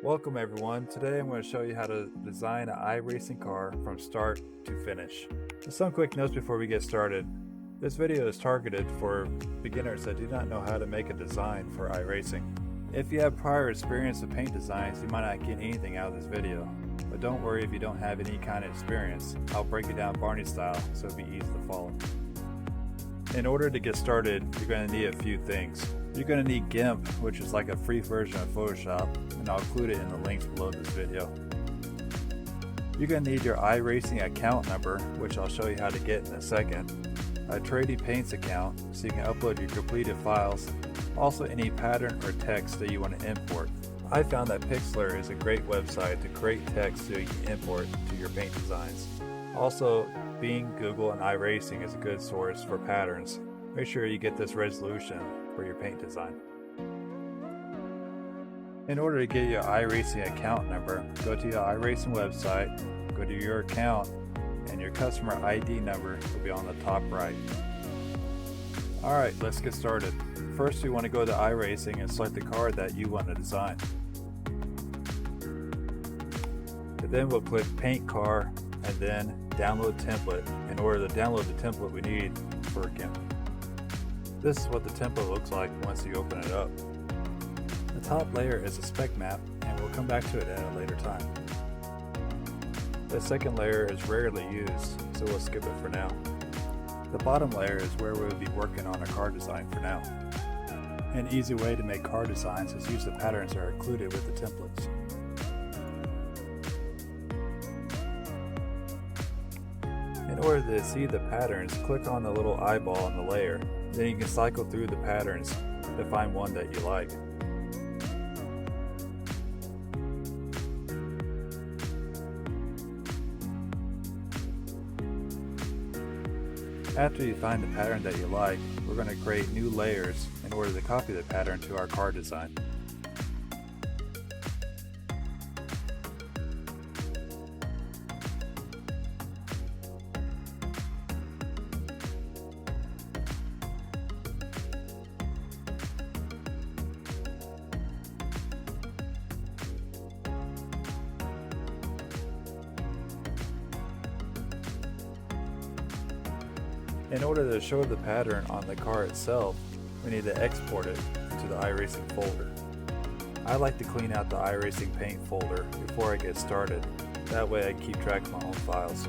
Welcome everyone. Today I'm going to show you how to design an iRacing car from start to finish. Just some quick notes before we get started. This video is targeted for beginners that do not know how to make a design for iRacing. If you have prior experience with paint designs, you might not get anything out of this video. But don't worry if you don't have any kind of experience. I'll break it down Barney style so it'll be easy to follow. In order to get started, you're going to need a few things. You're going to need GIMP, which is like a free version of Photoshop, and I'll include it in the links below this video. You're going to need your iRacing account number, which I'll show you how to get in a second, a Trady Paints account so you can upload your completed files, also any pattern or text that you want to import. I found that Pixlr is a great website to create text so you can import to your paint designs. Also, Bing, Google, and iRacing is a good source for patterns. Make sure you get this resolution for your paint design. In order to get your iRacing account number, go to your iRacing website, go to your account, and your customer ID number will be on the top right. Alright, let's get started. First, you want to go to iRacing and select the car that you want to design. And then we'll click Paint Car and then Download Template in order to download the template we need for GIMP. This is what the template looks like once you open it up. The top layer is a spec map, and we'll come back to it at a later time. The second layer is rarely used, so we'll skip it for now. The bottom layer is where we'll be working on a car design for now. An easy way to make car designs is use the patterns that are included with the templates. In order to see the patterns, click on the little eyeball on the layer. Then you can cycle through the patterns to find one that you like. After you find the pattern that you like, we're going to create new layers in order to copy the pattern to our car design. In order to show the pattern on the car itself, we need to export it into the iRacing folder. I like to clean out the iRacing paint folder before I get started. That way I keep track of my own files.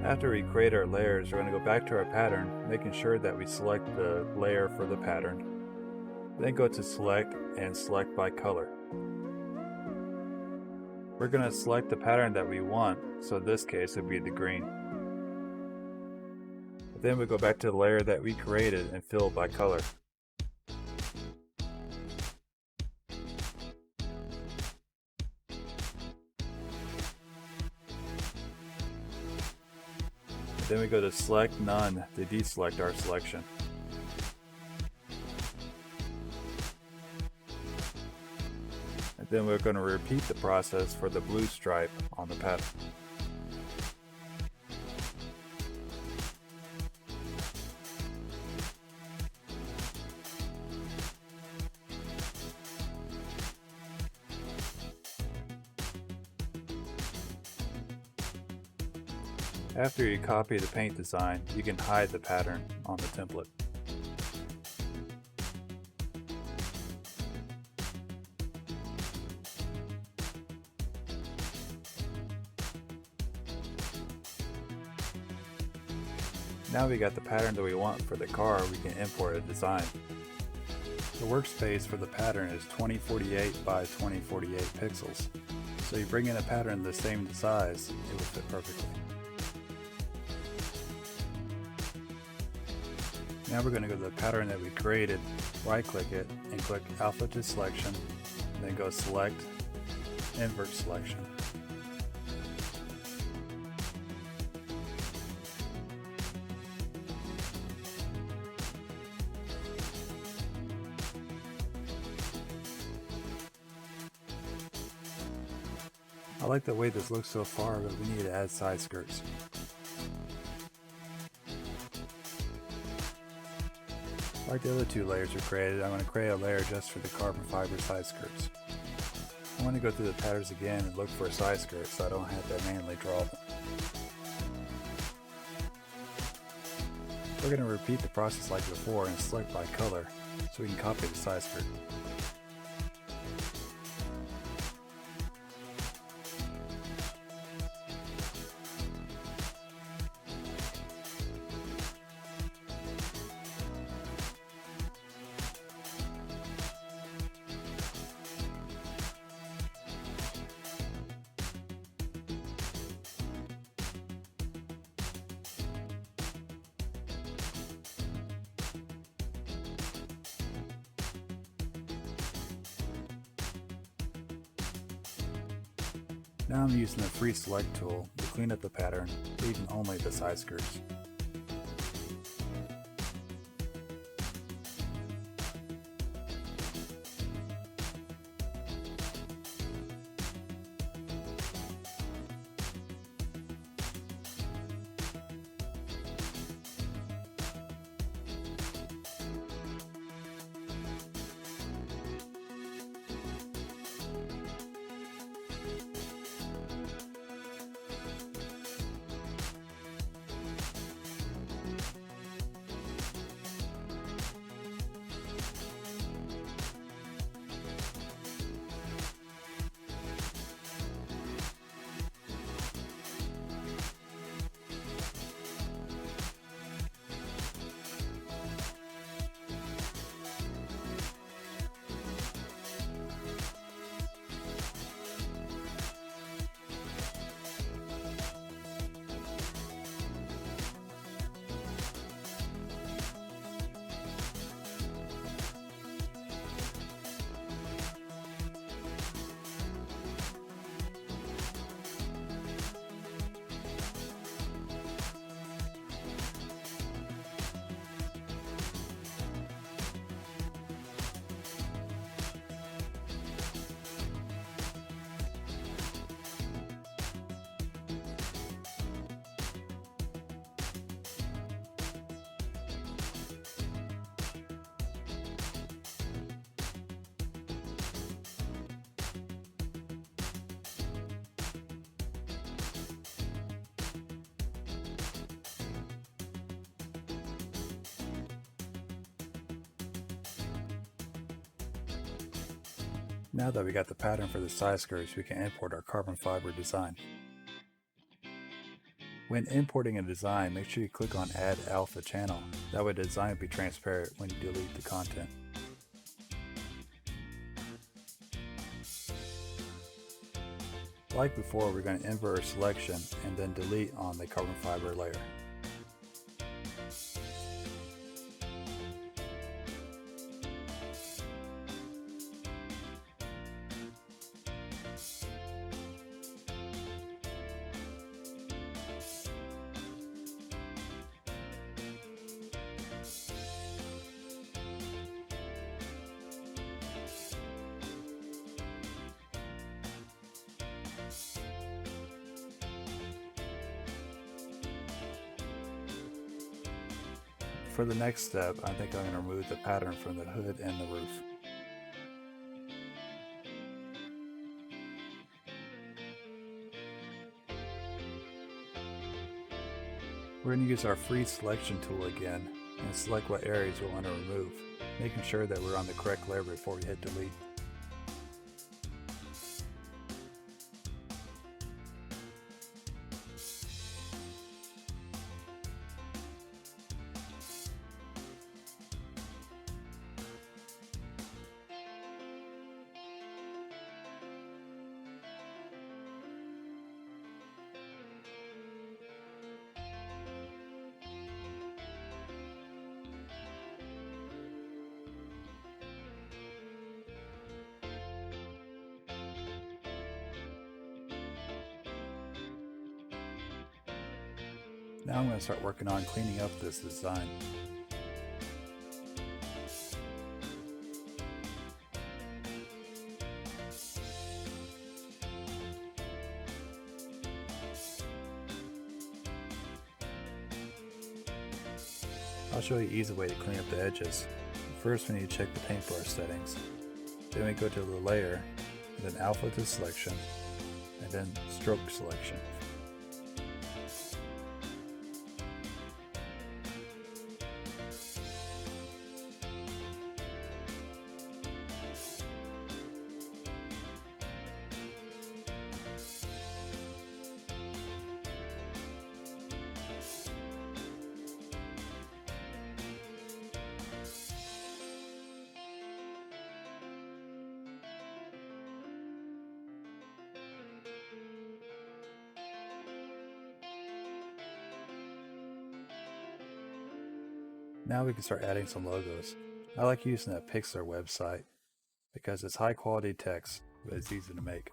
After we create our layers, we're going to go back to our pattern, making sure that we select the layer for the pattern. Then go to Select and select by color. We're going to select the pattern that we want, so in this case it would be the green. Then we go back to the layer that we created and fill it by color. Then we go to Select None to deselect our selection. And then we're going to repeat the process for the blue stripe on the pattern. After you copy the paint design, you can hide the pattern on the template. Now we got the pattern that we want for the car, we can import a design. The workspace for the pattern is 2048 by 2048 pixels. So you bring in a pattern the same size, it will fit perfectly. Now we're going to go to the pattern that we created, right click it, and click Alpha to Selection, then go Select, Invert Selection. I like the way this looks so far, but we need to add side skirts. Like the other two layers we created, I'm going to create a layer just for the carbon fiber side skirts. I want to go through the patterns again and look for a side skirt so I don't have to manually draw them. We're going to repeat the process like before and select by color so we can copy the side skirt. Now I'm using the free select tool to clean up the pattern, leaving only the side skirts. Now that we got the pattern for the side skirts, we can import our carbon fiber design. When importing a design, make sure you click on Add Alpha Channel. That way the design will be transparent when you delete the content. Like before, we're going to invert our selection and then delete on the carbon fiber layer. For the next step, I think I'm going to remove the pattern from the hood and the roof. We're going to use our free selection tool again and select what areas we want to remove, making sure that we're on the correct layer before we hit delete. Now I'm going to start working on cleaning up this design. I'll show you an easy way to clean up the edges. First, we need to check the paintbrush settings. Then we go to the layer, and then alpha to selection, and then stroke selection. Now we can start adding some logos. I like using that Pixar website because it's high quality text, but it's easy to make.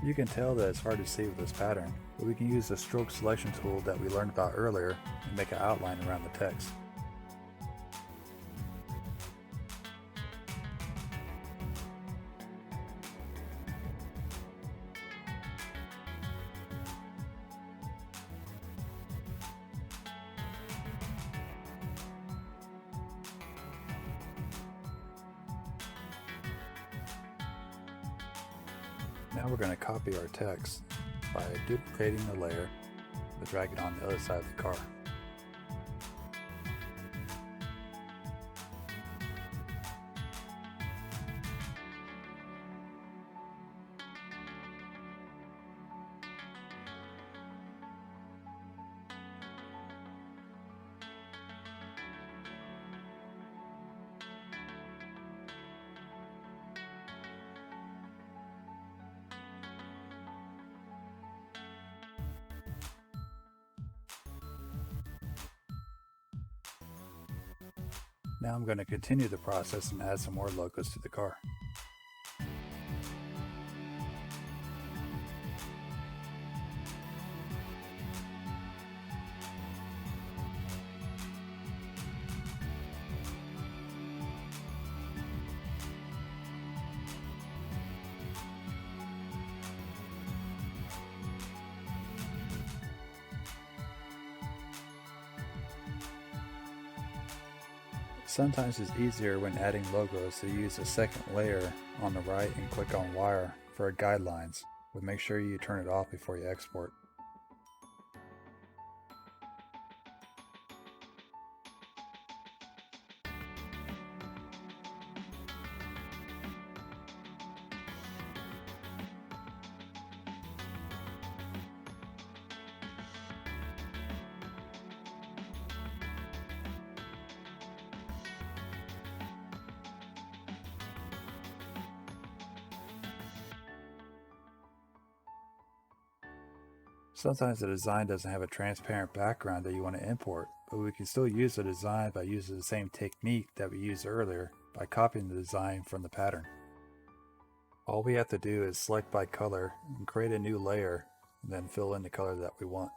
You can tell that it's hard to see with this pattern, but we can use the stroke selection tool that we learned about earlier and make an outline around the text. Now we're going to copy our text by duplicating the layer and drag it on the other side of the car. Now I'm going to continue the process and add some more logos to the car. Sometimes it's easier when adding logos to use a second layer on the right and click on Wire for guidelines, but make sure you turn it off before you export. Sometimes the design doesn't have a transparent background that you want to import, but we can still use the design by using the same technique that we used earlier by copying the design from the pattern. All we have to do is select by color and create a new layer, and then fill in the color that we want.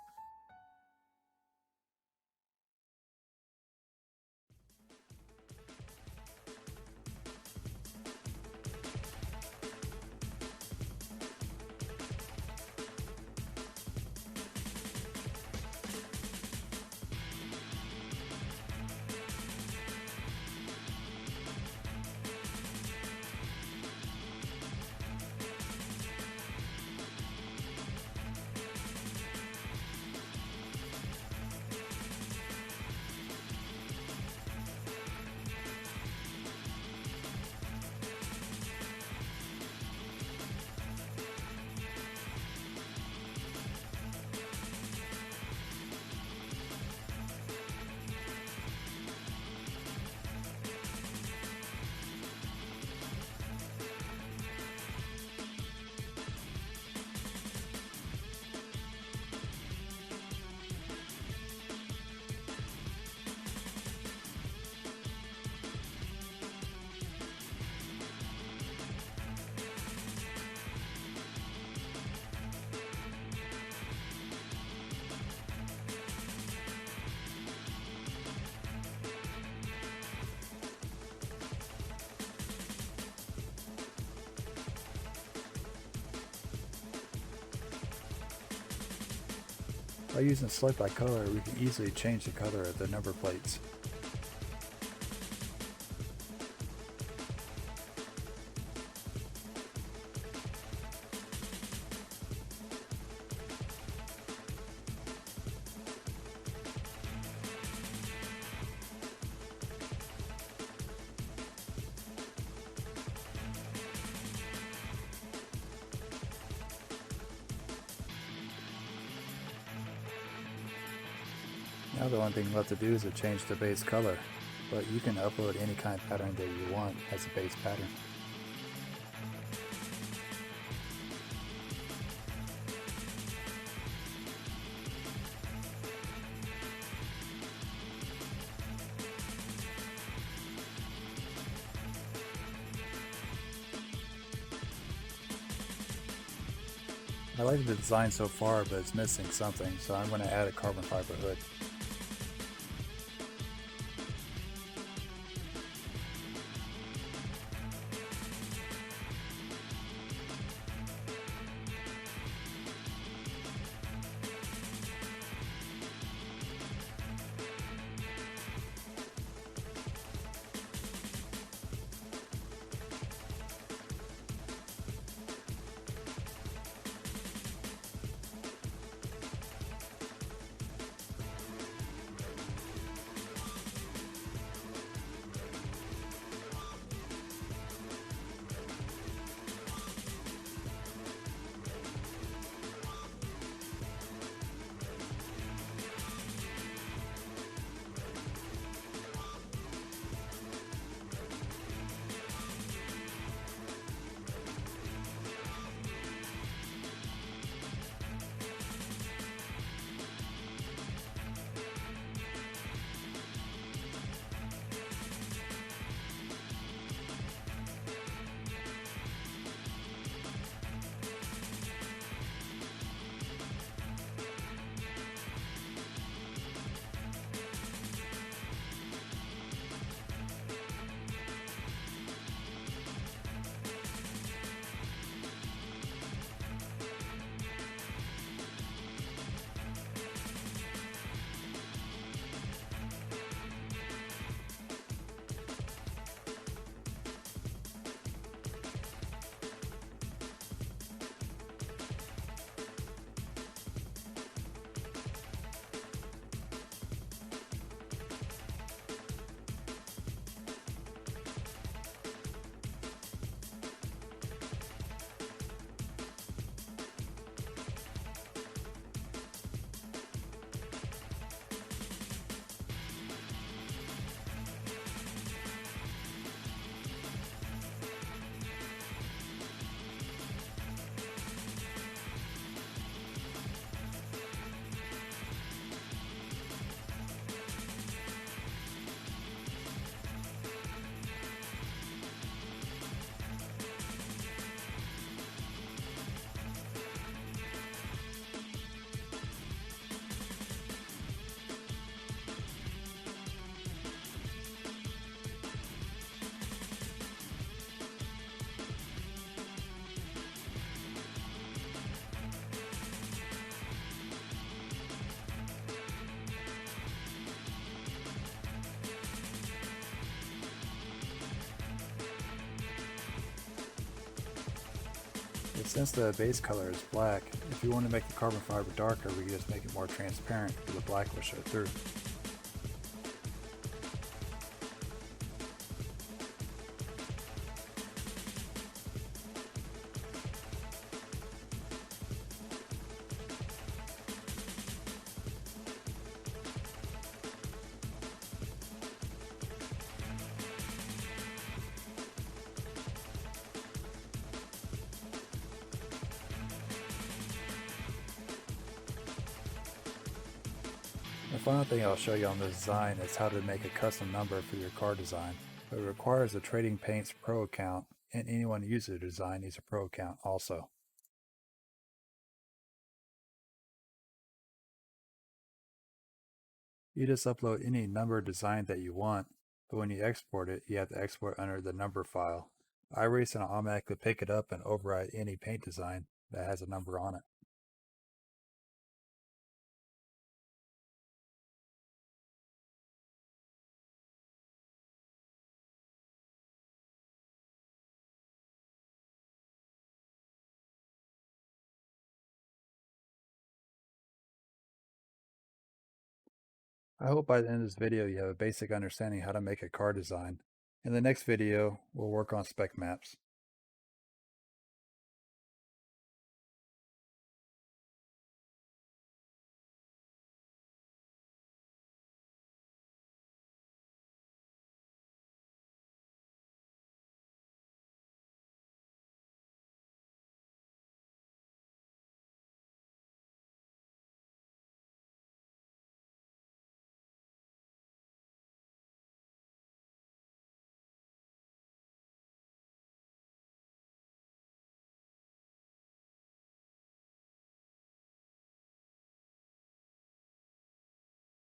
By using select by color, we can easily change the color of the number plates. Now the only thing left to do is to change the base color, but you can upload any kind of pattern that you want as a base pattern. I like the design so far, but it's missing something, so I'm going to add a carbon fiber hood. But since the base color is black, if you want to make the carbon fiber darker, we can just make it more transparent so the black will show through. The final thing I'll show you on this design is how to make a custom number for your car design, but it requires a Trading Paints Pro account, and anyone who uses the design needs a Pro account also. You just upload any number design that you want, but when you export it, you have to export under the number file. iRacing will automatically pick it up and override any paint design that has a number on it. I hope by the end of this video you have a basic understanding how to make a car design. In the next video, we'll work on spec maps.